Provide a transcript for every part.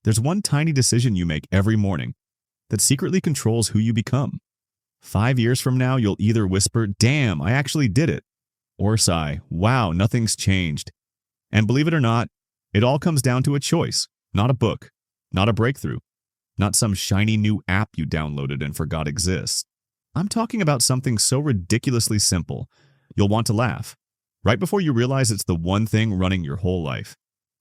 There's one tiny decision you make every morning that secretly controls who you become. 5 years from now, you'll either whisper, "Damn, I actually did it," or sigh, "Wow, nothing's changed." And believe it or not, it all comes down to a choice, not a book, not a breakthrough, not some shiny new app you downloaded and forgot exists. I'm talking about something so ridiculously simple, you'll want to laugh. Right before you realize it's the one thing running your whole life.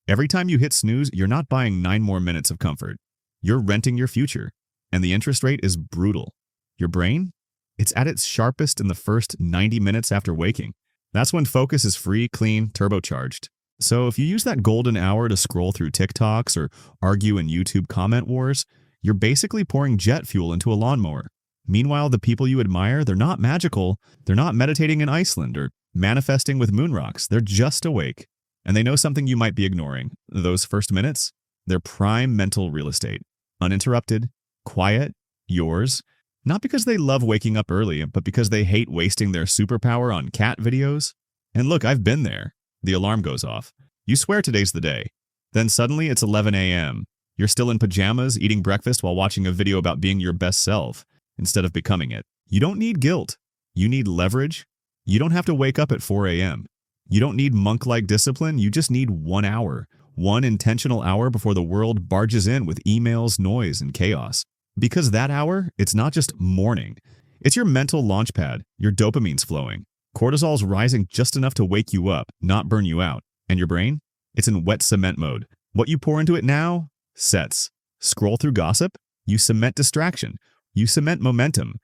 Every time you hit snooze, you're not buying 9 more minutes of comfort. You're renting your future, and the interest rate is brutal. Your brain? It's at its sharpest in the first 90 minutes after waking. That's when focus is free, clean, turbocharged. So if you use that golden hour to scroll through TikToks or argue in YouTube comment wars, you're basically pouring jet fuel into a lawnmower. Meanwhile, the people you admire, they're not magical. They're not meditating in Iceland or manifesting with moon rocks. They're just awake. And they know something you might be ignoring. Those first minutes, they're prime mental real estate. Uninterrupted, quiet, yours. Not because they love waking up early, but because they hate wasting their superpower on cat videos. And look, I've been there. The alarm goes off. You swear today's the day. Then suddenly it's 11 a.m. You're still in pajamas, eating breakfast while watching a video about being your best self, instead of becoming it. You don't need guilt. You need leverage. You don't have to wake up at 4 a.m. You don't need monk-like discipline. You just need 1 hour. One intentional hour before the world barges in with emails, noise, and chaos. Because that hour, it's not just morning. It's your mental launch pad. Your dopamine's flowing. Cortisol's rising just enough to wake you up, not burn you out. And your brain? It's in wet cement mode. What you pour into it now sets. Scroll through gossip? You cement distraction. You cement momentum.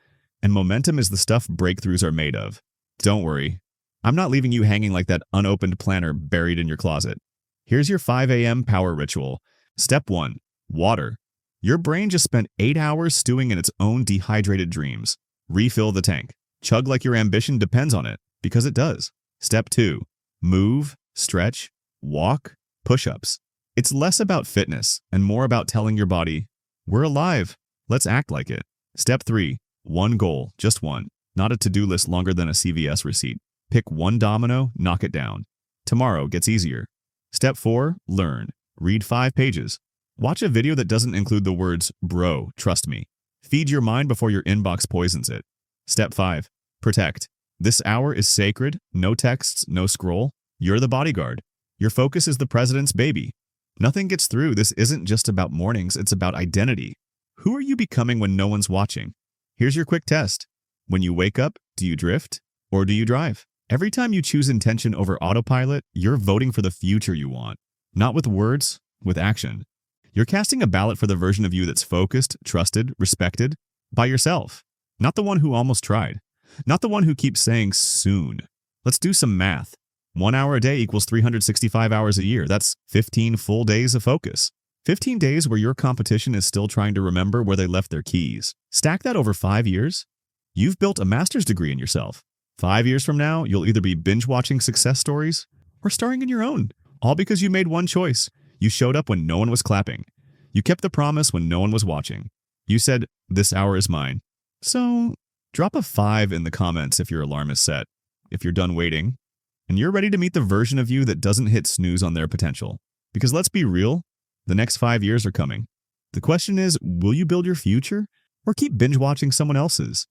And momentum is the stuff breakthroughs are made of. Don't worry. I'm not leaving you hanging like that unopened planner buried in your closet. Here's your 5 a.m. power ritual. Step 1. Water. Your brain just spent 8 hours stewing in its own dehydrated dreams. Refill the tank. Chug like your ambition depends on it, because it does. Step 2. Move, stretch, walk, push-ups. It's less about fitness and more about telling your body, "We're alive. Let's act like it." Step 3. One goal, just one. Not a to-do list longer than a CVS receipt. Pick one domino, knock it down. Tomorrow gets easier. Step 4. Learn. Read 5 pages. Watch a video that doesn't include the words, "Bro, trust me." Feed your mind before your inbox poisons it. Step 5. Protect. This hour is sacred. No texts, no scroll. You're the bodyguard. Your focus is the president's baby. Nothing gets through. This isn't just about mornings. It's about identity. Who are you becoming when no one's watching? Here's your quick test. When you wake up, do you drift or do you drive? Every time you choose intention over autopilot, you're voting for the future you want. Not with words, with action. You're casting a ballot for the version of you that's focused, trusted, respected by yourself. Not the one who almost tried. Not the one who keeps saying soon. Let's do some math. 1 hour a day equals 365 hours a year. That's 15 full days of focus. 15 days where your competition is still trying to remember where they left their keys. Stack that over 5 years. You've built a master's degree in yourself. 5 years from now, you'll either be binge-watching success stories or starring in your own. All because you made one choice. You showed up when no one was clapping. You kept the promise when no one was watching. You said, "This hour is mine." So, drop a 5 in the comments if your alarm is set, if you're done waiting, and you're ready to meet the version of you that doesn't hit snooze on their potential. Because let's be real, the next 5 years are coming. The question is, will you build your future or keep binge-watching someone else's?